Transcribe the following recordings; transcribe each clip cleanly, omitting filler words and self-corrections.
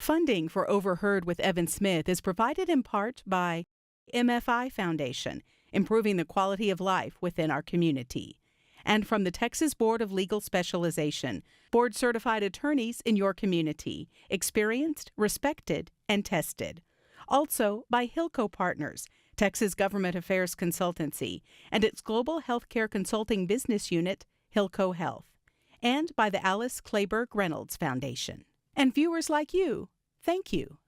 Funding for Overheard with Evan Smith is provided in part by MFI Foundation, improving the quality of life within our community, and from the Texas Board of Legal Specialization, board-certified attorneys in your community, experienced, respected, and tested. Also by Hilco Partners, Texas Government Affairs Consultancy, and its Global Healthcare Consulting Business Unit, Hilco Health, and by the Alice Clayburgh Reynolds Foundation. And viewers like you, thank you.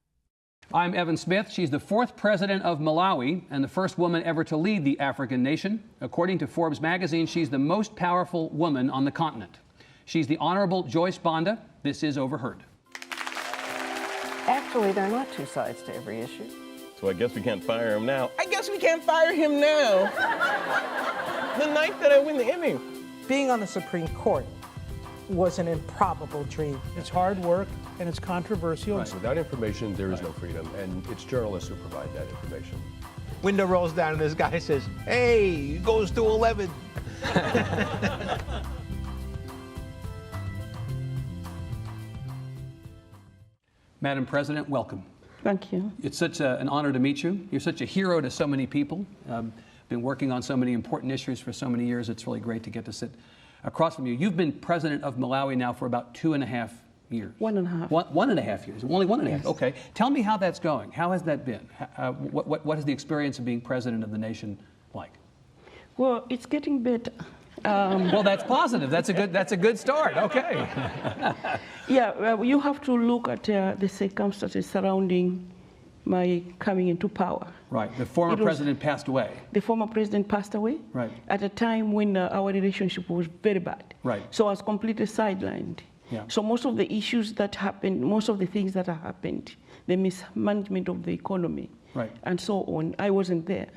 I'm Evan Smith. She's the 4th president of Malawi and the first woman ever to lead the African nation. According to Forbes magazine, she's the most powerful woman on the continent. She's the Honorable Joyce Banda. This is Overheard. Actually, there are not two sides to every issue. So I guess we can't fire him now. I guess we can't fire him now. The night that I win the Emmy. Being on the Supreme Court was an improbable dream. It's hard work and it's controversial. Right. Without information, there is no freedom, and it's journalists who provide that information. Window rolls down and this guy says, "Hey, it goes to 11." Madam President, welcome. Thank you. It's such an honor to meet you. You're such a hero to so many people. Been working on so many important issues for so many years. It's really great to get to sit across from you. You've been president of Malawi now for about 2.5 years. 1.5. 1.5 years. Only 1.5. Yes. Okay. Tell me how that's going. How has that been? What is the experience of being president of the nation like? Well, it's getting better. Well, that's positive. That's a good start. Okay. Yeah, you have to look at the circumstances surrounding my coming into power. Right. The former president passed away. The former president passed away. Right. At a time when our relationship was very bad. Right. So I was completely sidelined. Yeah. So most of the issues that happened, most of the things that have happened, the mismanagement of the economy, right, and so on, I wasn't there.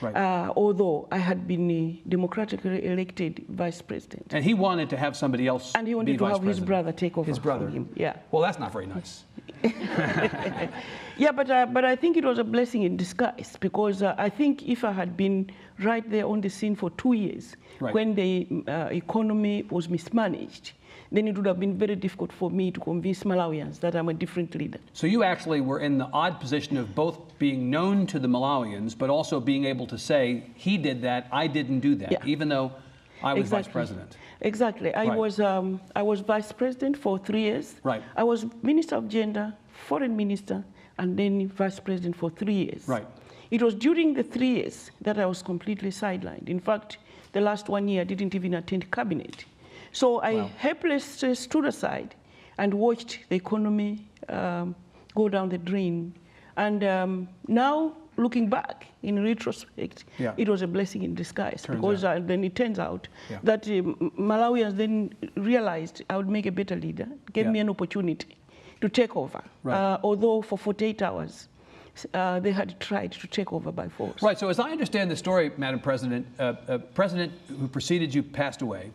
Right. Although I had been a democratically elected vice president. And he wanted to have somebody else and he wanted to have his brother take over. His brother. From him. Yeah. Well, that's not very nice. Yeah, but I think it was a blessing in disguise, because I think if I had been right there on the scene for 2 years, right, when the economy was mismanaged, then it would have been very difficult for me to convince Malawians that I'm a different leader. So you actually were in the odd position of both being known to the Malawians, but also being able to say, he did that, I didn't do that, yeah, even though I was exactly. vice president. Exactly. I was vice president for 3 years. Right. I was Minister of Gender, Foreign Minister, and then vice president for 3 years. Right. It was during the 3 years that I was completely sidelined. In fact, the last 1 year I didn't even attend cabinet. So I helplessly stood aside and watched the economy go down the drain. And now, looking back in retrospect, yeah, it was a blessing in disguise, because then it turns out, yeah, that Malawians then realized I would make a better leader, gave, yeah, me an opportunity to take over, right, although for 48 hours they had tried to take over by force. Right. So as I understand the story, Madam President, a president who preceded you passed away.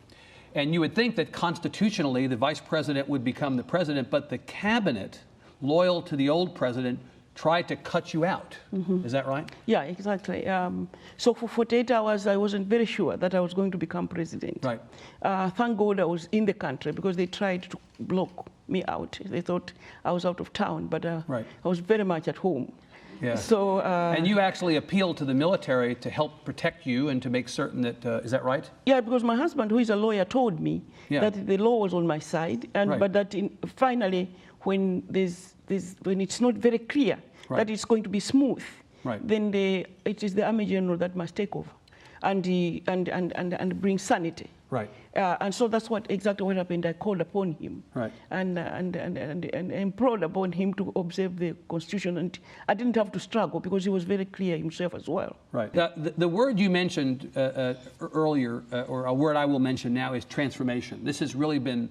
And you would think that constitutionally the vice president would become the president, but the cabinet, loyal to the old president, tried to cut you out. Mm-hmm. Is that right? Yeah, exactly. So for 48 hours, I wasn't very sure that I was going to become president. Right. Thank God I was in the country, because they tried to block me out. They thought I was out of town, but right, I was very much at home. Yeah. So, and you actually appealed to the military to help protect you and to make certain that, is that right? Yeah, because my husband, who is a lawyer, told me, yeah, that the law was on my side, and right, but that finally, when when it's not very clear, right, that it's going to be smooth, right, then it is the Army General that must take over and bring sanity. Right. And so that's exactly what happened. I called upon him, right, and implored upon him to observe the Constitution, and I didn't have to struggle, because he was very clear himself as well. Right. The word you mentioned earlier, or a word I will mention now, is transformation. This has really been,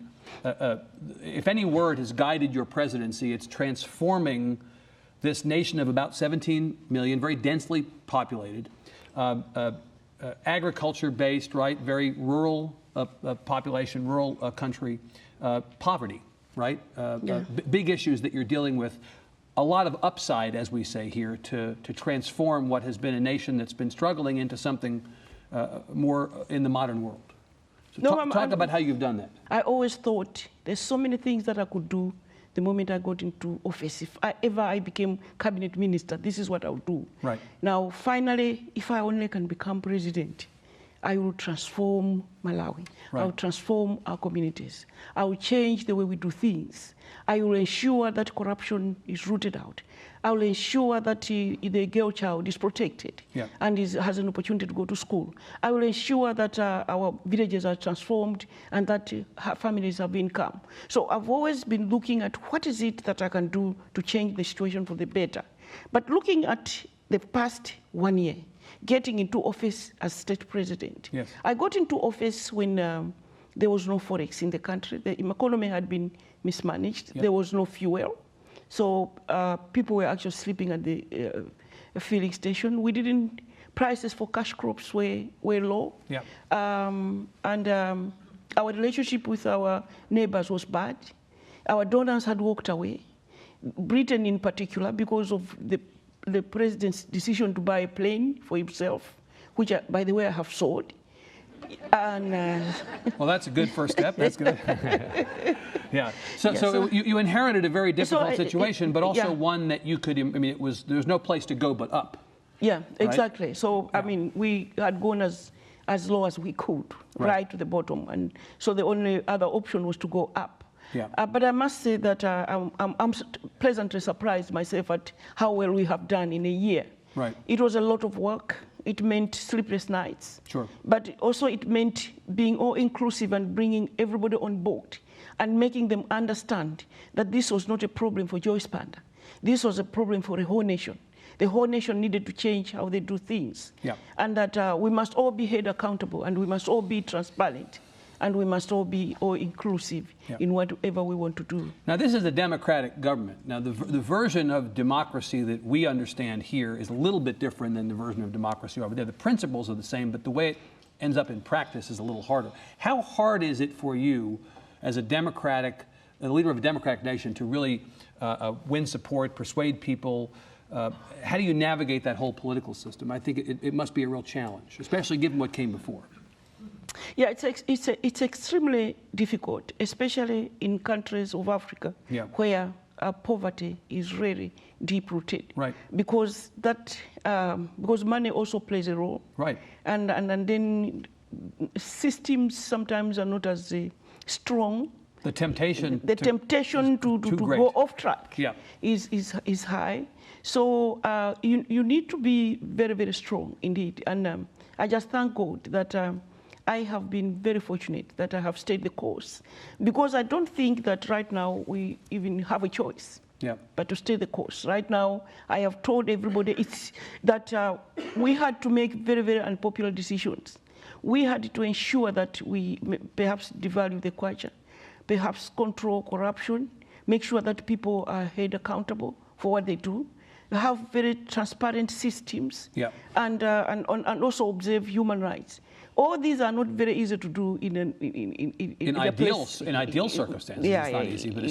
if any word has guided your presidency, it's transforming this nation of about 17 million, very densely populated, agriculture-based, right, very rural population, rural country, poverty, right? Yeah. Big issues that you're dealing with. A lot of upside, as we say here, to transform what has been a nation that's been struggling into something more in the modern world. So talk about how you've done that. I always thought there's so many things that I could do the moment I got into office. If I became cabinet minister, this is what I would do. Right. Now, finally, if I only can become president, I will transform Malawi. Right. I will transform our communities. I will change the way we do things. I will ensure that corruption is rooted out. I will ensure that the girl child is protected and has an opportunity to go to school. I will ensure that our villages are transformed and that families have income. So I've always been looking at what is it that I can do to change the situation for the better. But looking at the past 1 year, getting into office as state president. Yes. I got into office when there was no forex in the country. The economy had been mismanaged. There was no fuel. So people were actually sleeping at the filling station. We didn't, prices for cash crops were low. Our relationship with our neighbors was bad. Our donors had walked away. Britain in particular, because of the president's decision to buy a plane for himself, which, by the way, I have sold. And, well, that's a good first step. That's good. Yeah. So you inherited a very difficult situation, but also one that you could. I mean, there was no place to go but up. Yeah, exactly. Right? So I mean, we had gone as low as we could, right to the bottom, and so the only other option was to go up. Yeah. But I must say that I'm pleasantly surprised myself at how well we have done in a year. Right. It was a lot of work. It meant sleepless nights. Sure. But also it meant being all inclusive and bringing everybody on board and making them understand that this was not a problem for Joyce Banda. This was a problem for the whole nation. The whole nation needed to change how they do things. Yeah. And that we must all be held accountable and we must all be transparent. And we must all be inclusive in whatever we want to do. Now, this is a democratic government. Now, the version of democracy that we understand here is a little bit different than the version of democracy over there. The principles are the same, but the way it ends up in practice is a little harder. How hard is it for you, as a leader of a democratic nation, to really win support, persuade people? How do you navigate that whole political system? I think it must be a real challenge, especially given what came before. Yeah, it's extremely difficult, especially in countries of Africa where poverty is really deep-rooted. Right. Because because money also plays a role. Right. And then systems sometimes are not as strong. The temptation. The temptation to go off track is high. So you need to be very, very strong indeed. And I just thank God that I have been very fortunate that I have stayed the course, because I don't think that right now we even have a choice but to stay the course. Right now, I have told everybody that we had to make very, very unpopular decisions. We had to ensure that we perhaps devalue the kwacha, perhaps control corruption, make sure that people are held accountable for what they do, have very transparent systems, and also observe human rights. All these are not very easy to do in ideal circumstances. It's not easy, but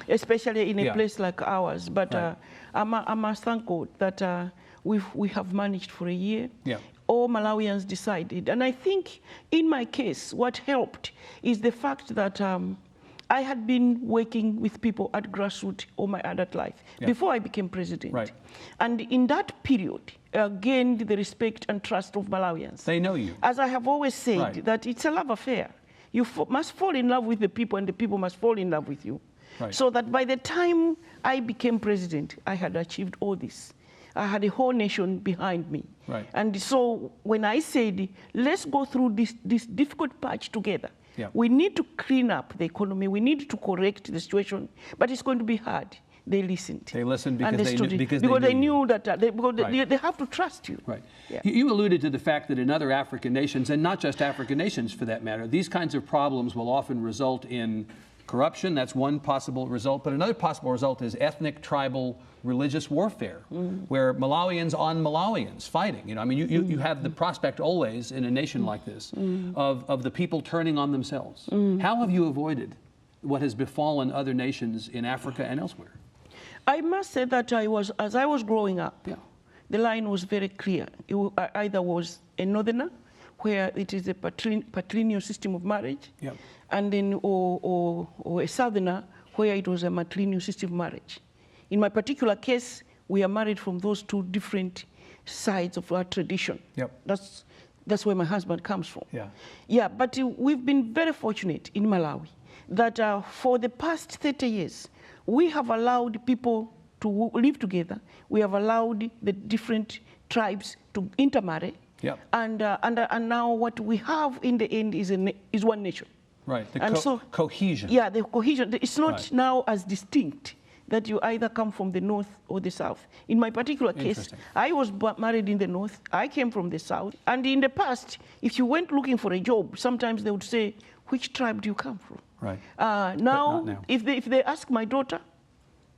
especially in a place like ours. But I must thank God that we have managed for a year. Yeah. All Malawians decided, and I think in my case, what helped is the fact that I had been working with people at grassroots all my adult life before I became president. Right. And in that period, gained the respect and trust of Malawians. They know you. As I have always said, that it's a love affair. You must fall in love with the people and the people must fall in love with you. Right. So that by the time I became president, I had achieved all this. I had a whole nation behind me. Right. And so when I said, let's go through this difficult patch together, we need to clean up the economy. We need to correct the situation, but it's going to be hard. They listened. They listened because they knew that they have to trust you. Right. Yeah. You alluded to the fact that in other African nations, and not just African nations for that matter, these kinds of problems will often result in corruption. That's one possible result. But another possible result is ethnic, tribal, religious warfare, where Malawians on Malawians fighting. You know, I mean, you have the prospect always in a nation like this of the people turning on themselves. How have you avoided what has befallen other nations in Africa and elsewhere? I must say that as I was growing up, the line was very clear. I either was a northerner, where it is a patrilineal system of marriage, and then or a southerner, where it was a matrilineal system of marriage. In my particular case, we are married from those two different sides of our tradition. Yep. That's where my husband comes from. Yeah. Yeah, but we've been very fortunate in Malawi that for the past 30 years, we have allowed people to live together. We have allowed the different tribes to intermarry. Yep. And now what we have in the end is one nation. Right, cohesion. Yeah, the cohesion. It's not Right. now as distinct that you either come from the north or the south. In my particular case, I was married in the north, I came from the south, and in the past, if you went looking for a job, sometimes they would say, which tribe do you come from? Right. Now, if they ask my daughter,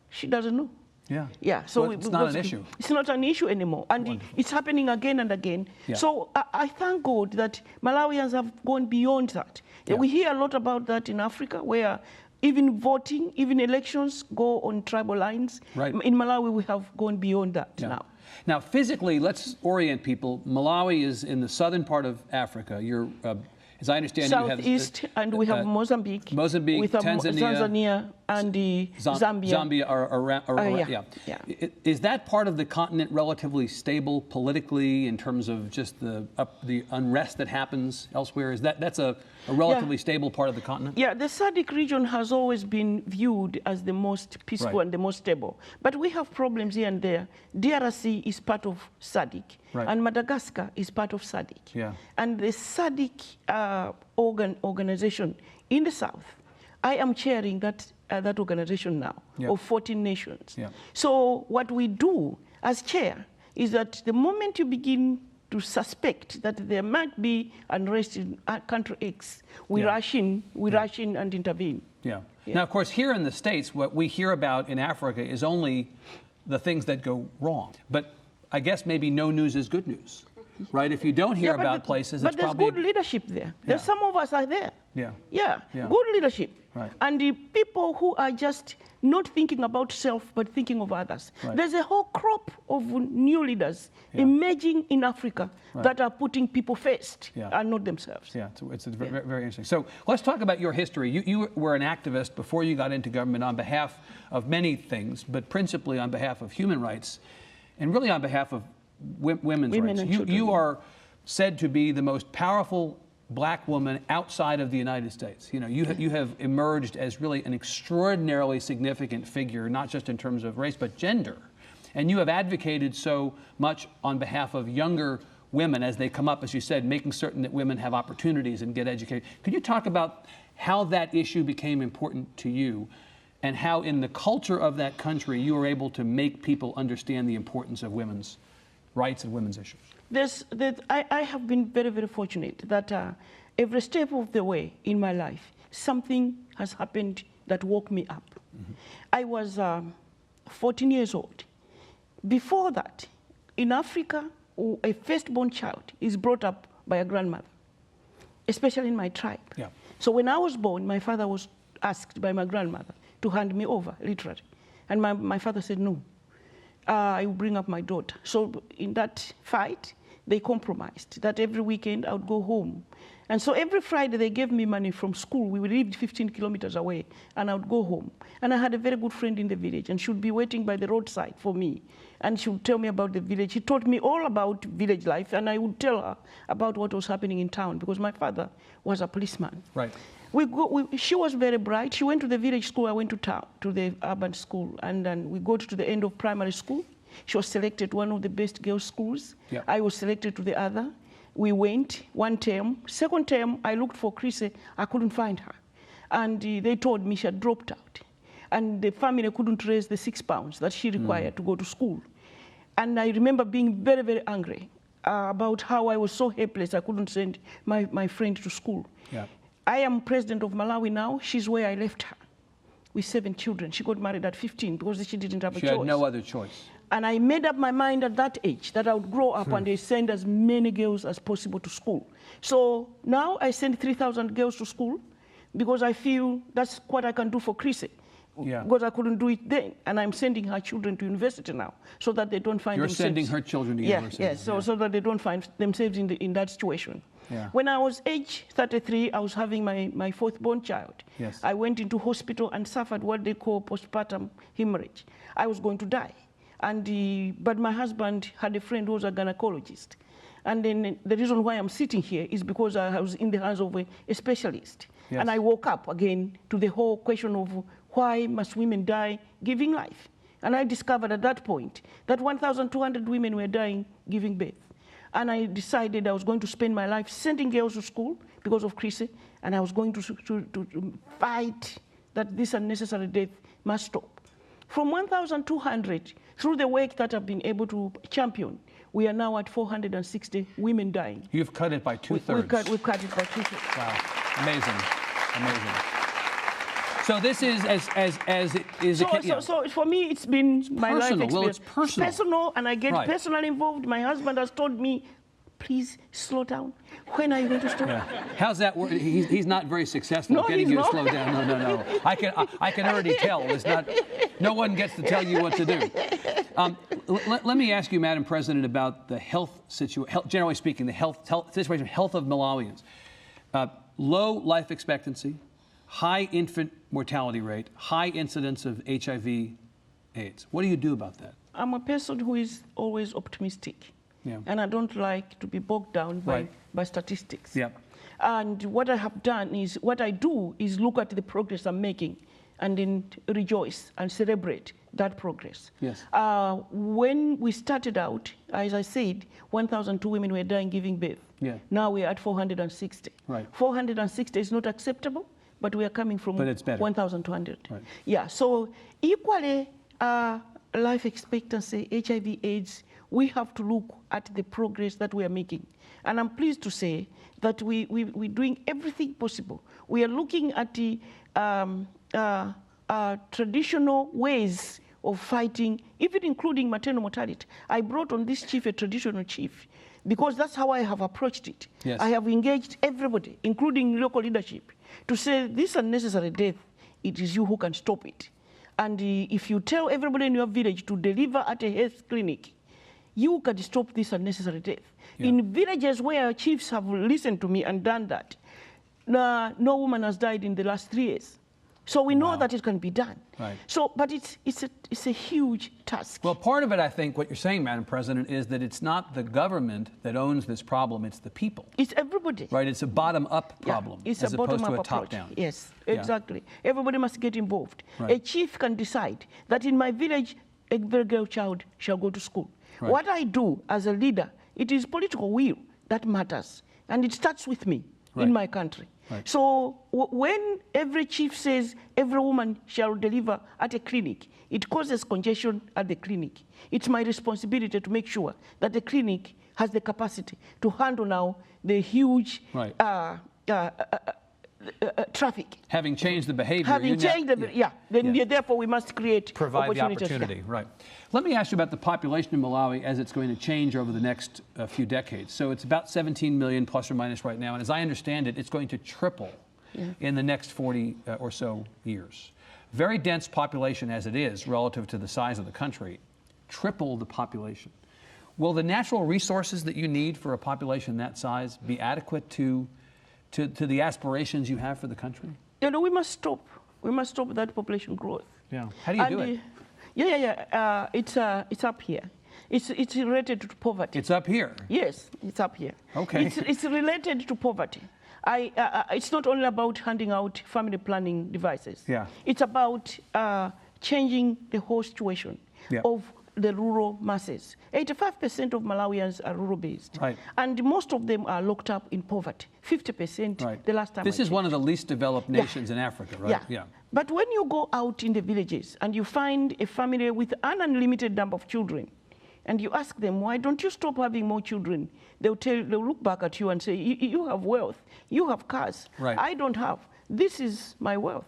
she doesn't know. Yeah. Yeah, so well, it's not an issue. It's not an issue anymore, and it's happening again and again. Yeah. So I thank God that Malawians have gone beyond that. Yeah. We hear a lot about that in Africa, where even voting, even elections go on tribal lines. Right. In Malawi, we have gone beyond that now. Now, physically, let's orient people. Malawi is in the southern part of Africa. You're, as I understand, Southeast, you have and we have Mozambique. Mozambique, with Tanzania, and Zambia. Zambia are around. Yeah. Is that part of the continent relatively stable politically in terms of just the unrest that happens elsewhere? Is that's a relatively stable part of the continent? Yeah, the SADC region has always been viewed as the most peaceful and the most stable. But we have problems here and there. DRC is part of SADC, and Madagascar is part of SADC. Yeah. And the SADC organization in the south, I am chairing that organization now of 14 nations. Yeah. So what we do as chair is that the moment you begin to suspect that there might be unrest in country X, we rush in and intervene. Yeah. Now, of course, here in the States, what we hear about in Africa is only the things that go wrong. But I guess maybe no news is good news, right? If you don't hear about places, it's probably... But there's good leadership there. There's some of us are there. Yeah. Good leadership. Right. And the people who are just not thinking about self, but thinking of others. Right. There's a whole crop of new leaders emerging in Africa that are putting people first and not themselves. Yeah, it's very, very interesting. So let's talk about your history. You were an activist before you got into government on behalf of many things, but principally on behalf of human rights and really on behalf of women's rights. You are said to be the most powerful black woman outside of the United States. You know, you have emerged as really an extraordinarily significant figure, not just in terms of race, but gender. And you have advocated so much on behalf of younger women as they come up, as you said, making certain that women have opportunities and get educated. Could you talk about how that issue became important to you and how in the culture of that country you were able to make people understand the importance of women's rights and women's issues? I have been very, very fortunate that every step of the way in my life, something has happened that woke me up. I was 14 years old. Before that, in Africa, a firstborn child is brought up by a grandmother, especially in my tribe. Yeah. So when I was born, my father was asked by my grandmother to hand me over, literally. And my father said, no, I will bring up my daughter. So in that fight, they compromised that every weekend I would go home. And so every Friday they gave me money from school. We lived 15 kilometers away, and I would go home. And I had a very good friend in the village, and she would be waiting by the roadside for me. And she would tell me about the village. She taught me all about village life, and I would tell her about what was happening in town, because my father was a policeman. Right. She was very bright. She went to the village school. I went to town, to the urban school. And then we got to the end of primary school. She was selected one of the best girls' schools. Yeah. I was selected to the other. We went one term. Second term, I looked for Chrissy. I couldn't find her. And they told me she had dropped out. And the family couldn't raise the £6 that she required to go to school. And I remember being very, very angry about how I was so helpless. I couldn't send my friend to school. Yeah. I am president of Malawi now. She's where I left her with 7 children. She got married at 15 because she didn't have a choice. She had no other choice. And I made up my mind at that age that I would grow up and send as many girls as possible to school. So now I send 3,000 girls to school because I feel that's what I can do for Chrissy. Yeah. because I couldn't do it then. And I'm sending her children to university now so that they don't find You're themselves. sending her children to university. Yes, so that they don't find themselves in that situation. Yeah. When I was age 33, I was having my fourth born child. Yes. I went into hospital and suffered what they call postpartum hemorrhage. I was going to die. But my husband had a friend who was a gynecologist. And then the reason why I'm sitting here is because I was in the hands of a specialist. Yes. And I woke up again to the whole question of why must women die giving life? And I discovered at that point that 1,200 women were dying giving birth. And I decided I was going to spend my life sending girls to school because of Chrissy, and I was going to fight that this unnecessary death must stop. From 1,200, through the work that I've been able to champion, we are now at 460 women dying. You've cut it by two-thirds. We've cut it by two-thirds. Wow, amazing, amazing. So this is as it is. So for me, it's been my life experience. Well, it's personal. It's personal, and I get Right. personally involved. My husband has told me, please slow down. When are you going to stop? Yeah. How's that work? He's not very successful No, getting he's you to not. slow down. No. I can already tell. It's not. No one gets to tell you what to do. Let me ask you, Madam President, about the health situation. Generally speaking, the health situation, health of Malawians. Low life expectancy, high infant mortality rate, high incidence of HIV/AIDS. What do you do about that? I'm a person who is always optimistic. Yeah. And I don't like to be bogged down by statistics. Yeah. And what I do is look at the progress I'm making and then rejoice and celebrate that progress. Yes. When we started out, as I said, 1,002 women were dying giving birth. Yeah. Now we're at 460. Right. 460 is not acceptable, but we are coming from But it's better. 1,200. Right. Yeah, so equally, life expectancy, HIV/AIDS, we have to look at the progress that we are making. And I'm pleased to say that we're doing everything possible. We are looking at the traditional ways of fighting, even including maternal mortality. I brought on this chief, a traditional chief, because that's how I have approached it. Yes. I have engaged everybody, including local leadership, to say this unnecessary death, it is you who can stop it. And if you tell everybody in your village to deliver at a health clinic, you can stop this unnecessary death. Yeah. In villages where chiefs have listened to me and done that, no woman has died in the last 3 years. So we know that it can be done. Right. So, but it's a huge task. Well, part of it, I think, what you're saying, Madam President, is that it's not the government that owns this problem, it's the people. It's everybody. Right, it's a bottom-up problem, It's as a opposed to bottom-up a approach. top-down. Yes, Yeah. exactly. Everybody must get involved. Right. A chief can decide that in my village, every girl child shall go to school. Right. What I do as a leader, it is political will that matters. And it starts with me in my country. Right. So when every chief says every woman shall deliver at a clinic, it causes congestion at the clinic. It's my responsibility to make sure that the clinic has the capacity to handle now the huge traffic. Having changed the behavior. Having changed therefore we must create provide the opportunities. opportunity, right. Let me ask you about the population in Malawi as it's going to change over the next few decades. So it's about 17 million plus or minus right now, and as I understand it, it's going to triple in the next 40 or so years. Very dense population as it is relative to the size of the country, triple the population. Will the natural resources that you need for a population that size be adequate to the aspirations you have for the country? You know, we must stop that population growth. Yeah. How do you do it? It's up here. It's related to poverty. It's up here. Yes, it's up here. Okay. It's related to poverty. It's not only about handing out family planning devices. Yeah. It's about changing the whole situation of the rural masses. 85% of Malawians are rural-based. Right. And most of them are locked up in poverty. 50% the last time This I is one of checked. the least developed nations in Africa, right? Yeah. But when you go out in the villages and you find a family with an unlimited number of children, and you ask them, why don't you stop having more children? They'll look back at you and say, you have wealth, you have cars. Right. I don't have. This is my wealth.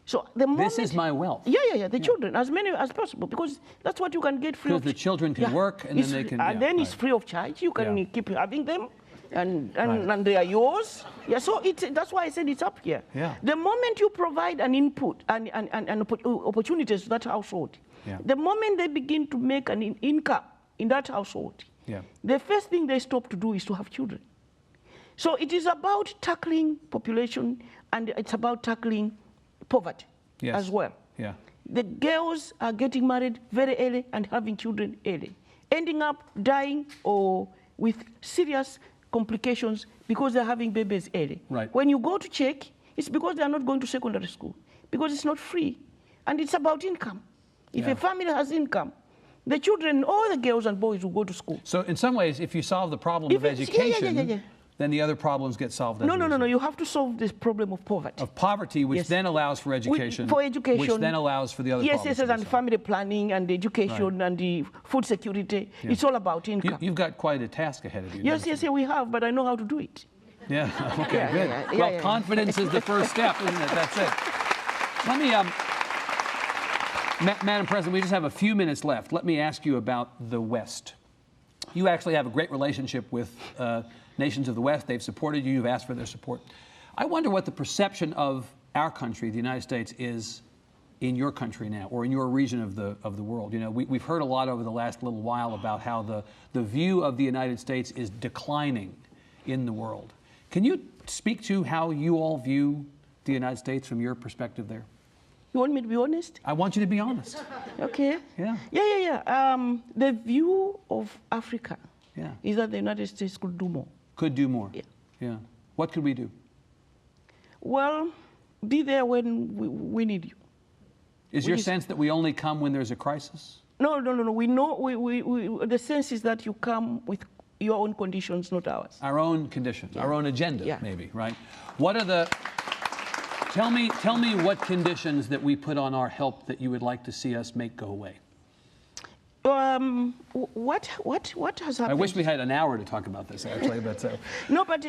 So the moment, This is my wealth. the children, as many as possible, because that's what you can get free of. Because the children can work and then they can. And then it's free of charge. You can keep having them. and they are yours. Yeah, so that's why I said it's up here. Yeah. The moment you provide an input and opportunities to that household, yeah. the moment they begin to make an income in that household, yeah. the first thing they stop to do is to have children. So it is about tackling population, and it's about tackling poverty yes. as well. Yeah. The girls are getting married very early and having children early, ending up dying or with serious complications because they're having babies early. Right. When you go to check, it's because they are not going to secondary school, because it's not free, and it's about income. If yeah. a family has income, the children, all the girls and boys will go to school. So in some ways, if you solve the problem of education, then the other problems get solved. No. You have to solve this problem of poverty. Of poverty, which yes. then allows for education. Which then allows for the other problems. Yes, and family planning and education right. and the food security. Yeah. It's all about income. You've got quite a task ahead of you. Yes, we have, but I know how to do it. Yeah, okay, good. Well, confidence is the first step, isn't it? That's it. Let me, Madam President, we just have a few minutes left. Let me ask you about the West. You actually have a great relationship with nations of the West. They've supported you. You've asked for their support. I wonder what the perception of our country, the United States, is in your country now, or in your region of the world. You know, we've heard a lot over the last little while about how the view of the United States is declining in the world. Can you speak to how you all view the United States from your perspective there? You want me to be honest? I want you to be honest. Okay. Yeah. Yeah. The view of Africa yeah. is that the United States could do more. Could do more. Yeah. Yeah. What could we do? Well, be there when we need you. Is your sense that we only come when there's a crisis? No. We know the sense is that you come with your own conditions, not ours. Our own conditions, yeah. our own agenda, yeah. maybe, right? What are the? Tell me what conditions that we put on our help that you would like to see us make go away. What has happened? I wish we had an hour to talk about this, actually, but no. But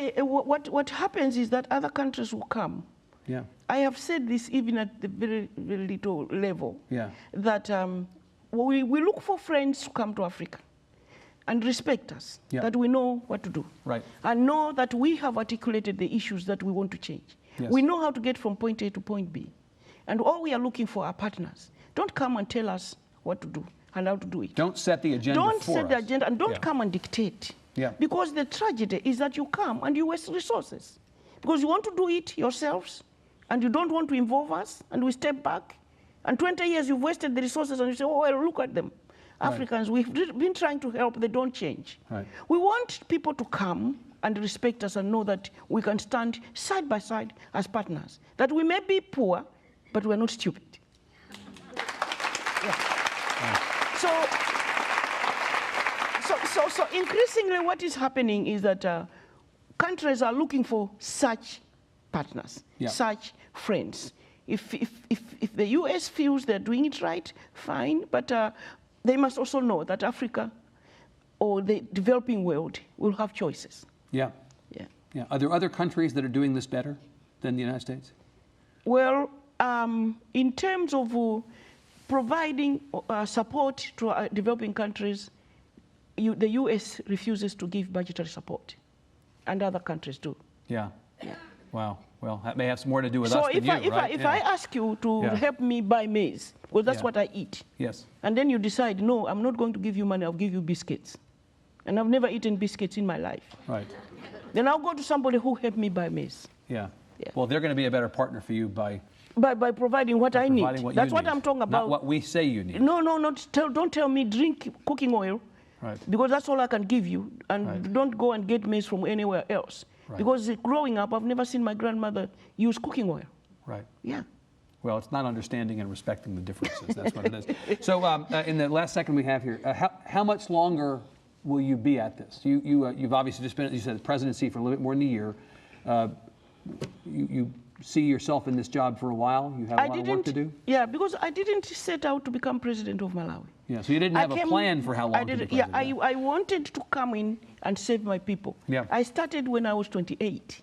what happens is that other countries will come. Yeah. I have said this even at the very, very little level. Yeah. That we look for friends to come to Africa and respect us. Yeah. That we know what to do. Right. And know that we have articulated the issues that we want to change. Yes. We know how to get from point A to point B. And all we are looking for are partners. Don't come and tell us what to do and how to do it. Don't set the agenda for us. Don't set the agenda, and don't yeah. come and dictate. Yeah. Because the tragedy is that you come and you waste resources. Because you want to do it yourselves, and you don't want to involve us, and we step back. And 20 years you've wasted the resources, and you say, oh, well, look at them. Right. Africans, we've been trying to help, they don't change. Right. We want people to come and respect us and know that we can stand side by side as partners. That we may be poor, but we're not stupid. Yeah. So increasingly what is happening is that countries are looking for such partners, yeah. such friends. If the US feels they're doing it right, fine, but they must also know that Africa or the developing world will have choices. Yeah. Yeah. Yeah. Are there other countries that are doing this better than the United States? Well, in terms of providing support to developing countries, the US refuses to give budgetary support, and other countries do. Yeah. Yeah. Wow. Well, that may have some more to do with us than you, right? If I ask you to help me buy maize, because that's what I eat. Yes. And then you decide, no, I'm not going to give you money, I'll give you biscuits. And I've never eaten biscuits in my life. Right. Then I'll go to somebody who helped me buy maize. Yeah. Yeah. Well, they're going to be a better partner for you by providing what I need. That's what need. I'm talking about. Not what we say you need. No, don't tell me drink cooking oil. Right. Because that's all I can give you. And right. don't go and get maize from anywhere else. Right. Because growing up, I've never seen my grandmother use cooking oil. Right. Yeah. Well, it's not understanding and respecting the differences. That's what it is. So in the last second we have here, how much longer will you be at this? You've obviously just been, you said, the presidency for a little bit more than a year. You see yourself in this job for a while? You have a lot of work to do? Yeah, because I didn't set out to become president of Malawi. Yeah, so you didn't have a plan for how long to be president? Yeah, I wanted to come in and save my people. Yeah. I started when I was 28.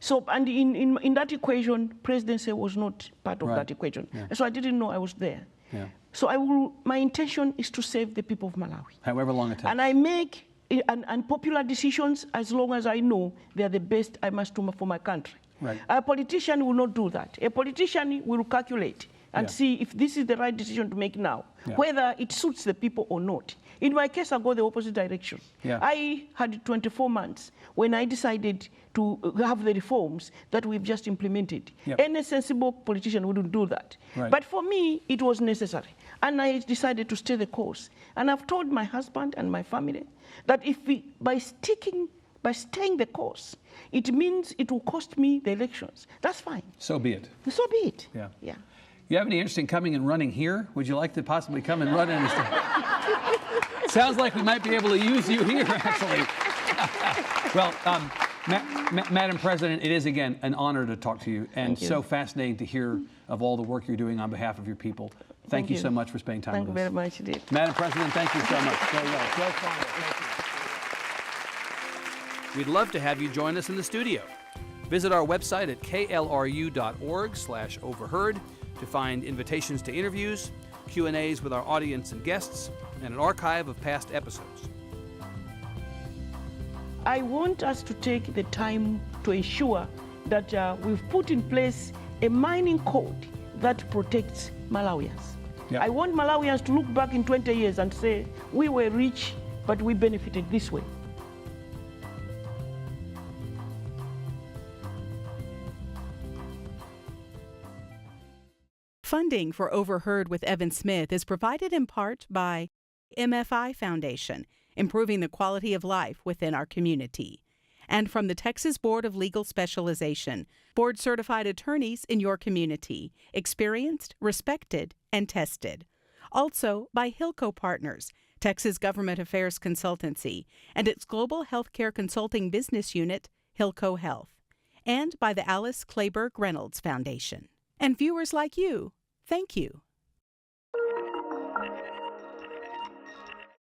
So, and in that equation, presidency was not part of that equation. Yeah. So I didn't know I was there. Yeah. So my intention is to save the people of Malawi. However long it takes. And I make and popular decisions, as long as I know they are the best I must do for my country. Right. A politician will not do that. A politician will calculate and see if this is the right decision to make now, whether it suits the people or not. In my case, I go the opposite direction. Yeah. I had 24 months when I decided to have the reforms that we've just implemented. Yep. Any sensible politician wouldn't do that. Right. But for me, it was necessary. And I decided to stay the course. And I've told my husband and my family that if we, by staying the course, it means it will cost me the elections. That's fine. So be it. So be it. Yeah. Yeah. You have any interest in coming and running here? Would you like to possibly come and run in? Sounds like we might be able to use you here, actually. Well, Madam President, it is, again, an honor to talk to you, and so fascinating to hear of all the work you're doing on behalf of your people. Thank you so much for spending time with us. Thank you very much, indeed. Madam President, thank you so much. Very well. Joyce Banda, thank you. We'd love to have you join us in the studio. Visit our website at klru.org/overheard to find invitations to interviews, Q&As with our audience and guests, and an archive of past episodes. I want us to take the time to ensure that we've put in place a mining code that protects Malawians. Yeah. I want Malawians to look back in 20 years and say, we were rich, but we benefited this way. Funding for Overheard with Evan Smith is provided in part by MFI Foundation, improving the quality of life within our community, and from the Texas Board of Legal Specialization, board-certified attorneys in your community, experienced, respected, and tested. Also by Hilco Partners, Texas Government Affairs Consultancy, and its global healthcare consulting business unit, Hilco Health, and by the Alice Clayburgh Reynolds Foundation. And viewers like you, thank you.